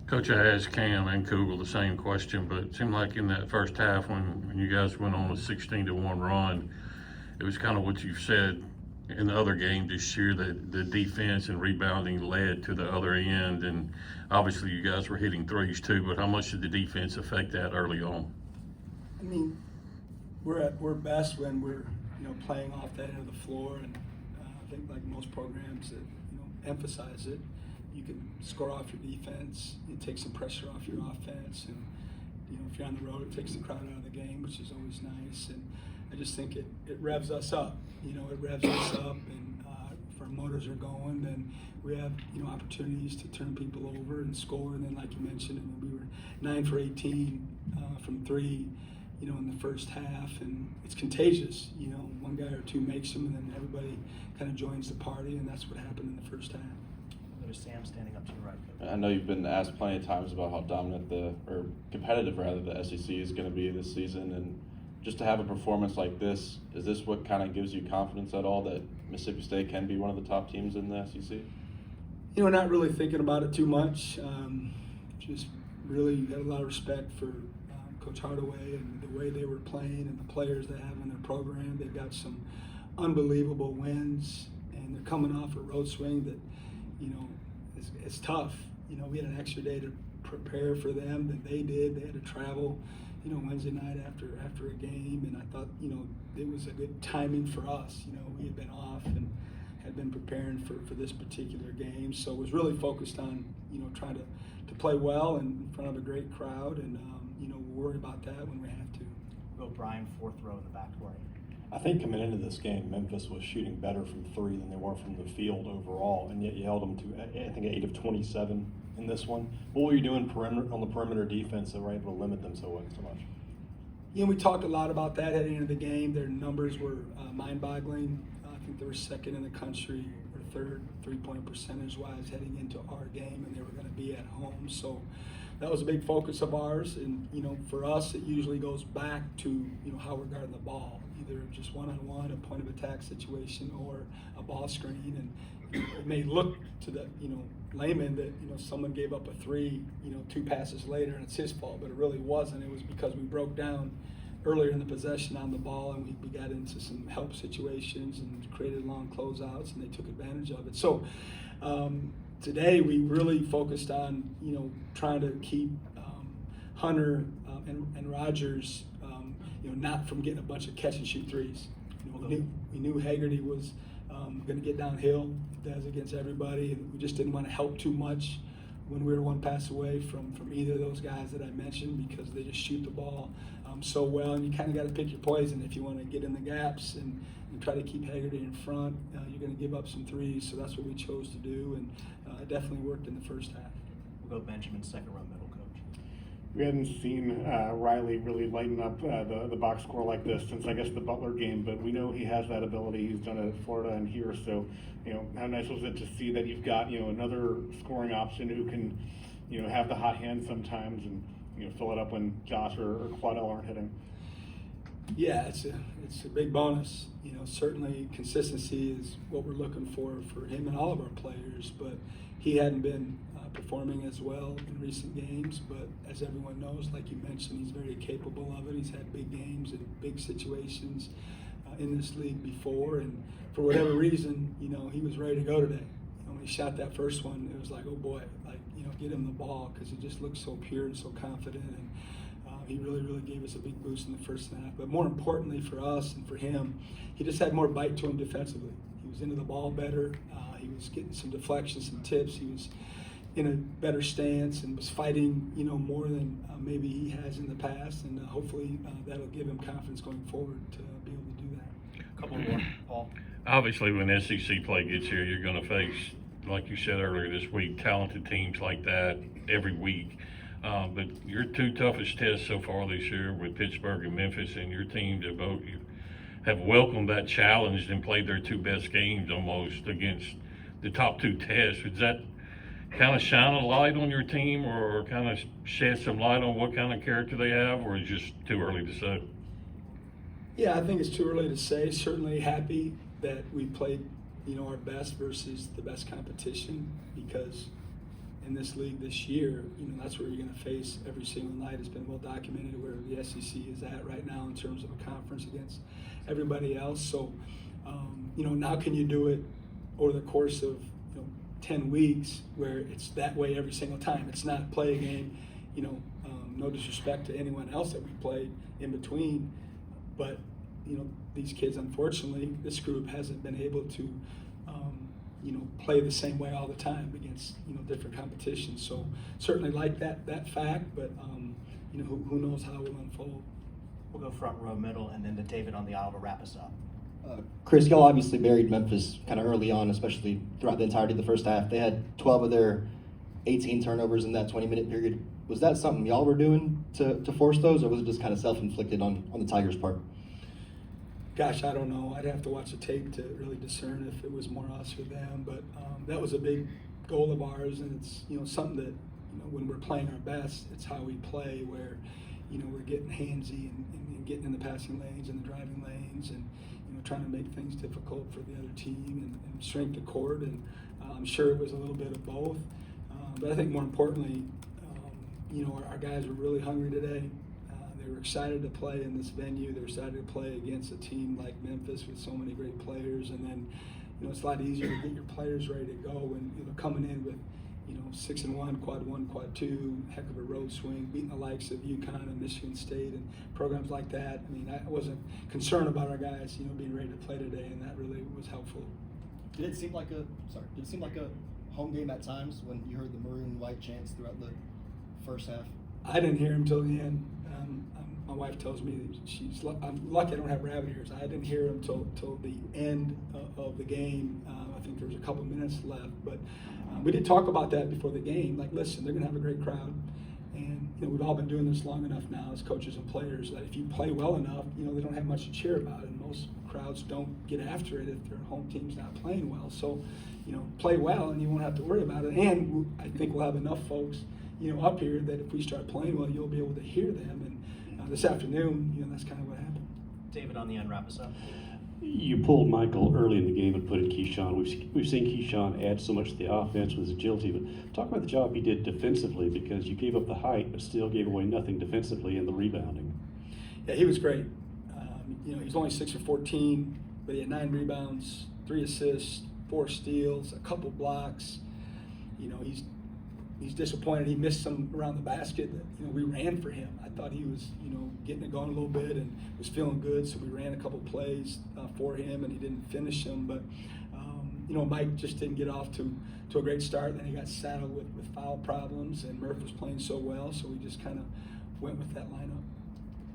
Coach, I asked Cam and Kugel the same question, but it seemed like in that first half when you guys went on a 16-1 run, it was kind of what you said in the other game this year, that the defense and rebounding led to the other end. And obviously you guys were hitting threes too, but how much did the defense affect that early on? I mean, we're best when we're playing off that end of the floor, and I think like most programs that emphasize it, you can score off your defense, it takes some pressure off your offense, and if you're on the road, it takes the crowd out of the game, which is always nice. And I just think it revs us up. It revs us up, and if our motors are going, then we have opportunities to turn people over and score. And then, like you mentioned, we were 9 for 18 from three, in the first half, and it's contagious. One guy or two makes them, and then everybody kind of joins the party, and that's what happened in the first half. There's Sam standing up to your right, Coach. I know you've been asked plenty of times about how dominant or competitive rather, the SEC is going to be this season, and just to have a performance like this, is this what kind of gives you confidence at all that Mississippi State can be one of the top teams in the SEC? Not really thinking about it too much. Just really got a lot of respect for Coach Hardaway and the way they were playing and the players they have in their program. They've got some unbelievable wins, and they're coming off a road swing that, it's tough. We had an extra day to prepare for them than they did. They had to travel, Wednesday night after a game, and I thought, it was a good timing for us. We had been off and had been preparing for this particular game, so it was really focused on, trying to play well in front of a great crowd, and we'll worry about that when we have to. Will Brian, fourth row in the back right. I think coming into this game, Memphis was shooting better from three than they were from the field overall, and yet you held them to, I think, 8 of 27 in this one. What were you doing on the perimeter defense that were able to limit them so much? We talked a lot about that heading into the game. Their numbers were mind-boggling. I think they were second in the country, or third, three-point percentage-wise heading into our game, and they were going to be at home. So that was a big focus of ours, and for us, it usually goes back to how we're guarding the ball, either just one-on-one, a point of attack situation, or a ball screen. And it may look to the layman that someone gave up a three 2 passes later and it's his fault, but it really wasn't. It was because we broke down earlier in the possession on the ball, and we got into some help situations and created long closeouts, and they took advantage of it. So today we really focused on trying to keep Hunter and Rogers not from getting a bunch of catch and shoot threes. We knew Haggerty was going to get downhill, does against everybody, and we just didn't want to help too much when we were one pass away from either of those guys that I mentioned, because they just shoot the ball so well, and you kind of got to pick your poison. If you want to get in the gaps and try to keep Haggerty in front, you're going to give up some threes, so that's what we chose to do, and it definitely worked in the first half. We'll go Benjamin, second row middle, Coach. We hadn't seen Riley really lighten up the box score like this since, I guess, the Butler game, but we know he has that ability. He's done it at Florida and here, so how nice was it to see that you've got another scoring option who can have the hot hand sometimes and fill it up when Josh or Claudel aren't hitting. Yeah, it's a big bonus. Certainly consistency is what we're looking for him and all of our players, but he hadn't been performing as well in recent games, but as everyone knows, like you mentioned, he's very capable of it. He's had big games and big situations in this league before, and for whatever reason, he was ready to go today. When he shot that first one, it was like, oh boy, get him the ball, because he just looked so pure and so confident, and he really gave us a big boost in the first half. But more importantly for us and for him, he just had more bite to him defensively. He was into the ball better. He was getting some deflections, some tips. He was in a better stance and was fighting, more than maybe he has in the past. And hopefully that'll give him confidence going forward to be able to do that. A couple more, Paul. Obviously, when SEC play gets here, you're going to face, like you said earlier this week, talented teams like that every week. But your two toughest tests so far this year with Pittsburgh and Memphis, and your teams have welcomed that challenge and played their two best games almost against the top two tests. Does that kind of shine a light on your team, or kind of shed some light on what kind of character they have, or is it just too early to say? Yeah, I think it's too early to say. Certainly happy that we played, our best versus the best competition, because in this league this year, that's where you're going to face every single night. It's been well documented where the SEC is at right now in terms of a conference against everybody else. So, now can you do it over the course of 10 weeks where it's that way every single time? It's not play a game, no disrespect to anyone else that we played in between, but these kids, unfortunately, this group hasn't been able to play the same way all the time against different competitions. So certainly like that fact, but who knows how it will unfold. We'll go front row, middle, and then to David on the aisle to wrap us up. Chris, y'all obviously buried Memphis kind of early on, especially throughout the entirety of the first half. They had 12 of their 18 turnovers in that 20-minute period. Was that something y'all were doing to force those, or was it just kind of self-inflicted on the Tigers' part? Gosh, I don't know. I'd have to watch the tape to really discern if it was more us or them. But that was a big goal of ours, and it's something that when we're playing our best, it's how we play. Where we're getting handsy and getting in the passing lanes and the driving lanes, and trying to make things difficult for the other team and shrink the court. And I'm sure it was a little bit of both. But I think more importantly, our guys were really hungry today. They were excited to play in this venue. They were excited to play against a team like Memphis with so many great players. And then, it's a lot easier to get your players ready to go when coming in with 6-1, quad 2, heck of a road swing, beating the likes of UConn and Michigan State and programs like that. I mean, I wasn't concerned about our guys, being ready to play today, and that really was helpful. Did it seem like a home game at times when you heard the maroon and white chants throughout the first half? I didn't hear him till the end. My wife tells me that I'm lucky I don't have rabbit ears. I didn't hear him till the end of the game. I think there was a couple minutes left, but we did talk about that before the game. Like, listen, they're going to have a great crowd, and we've all been doing this long enough now as coaches and players that if you play well enough, they don't have much to cheer about, and most crowds don't get after it if their home team's not playing well. So, play well, and you won't have to worry about it. And I think we'll have enough folks, up here that if we start playing well, you'll be able to hear them. And this afternoon, that's kind of what happened. David on the end, wrap us up. You pulled Michael early in the game and put in Keyshawn. We've seen Keyshawn add so much to the offense with his agility, but talk about the job he did defensively, because you gave up the height but still gave away nothing defensively in the rebounding. Yeah, he was great. He's only 6 for 14, but he had 9 rebounds, 3 assists, 4 steals, a couple blocks. He's disappointed he missed some around the basket that, we ran for him. I thought he was, getting it going a little bit and was feeling good, so we ran a couple plays for him, and he didn't finish them. But, Mike just didn't get off to a great start. Then he got saddled with foul problems, and Murph was playing so well, so we just kind of went with that lineup.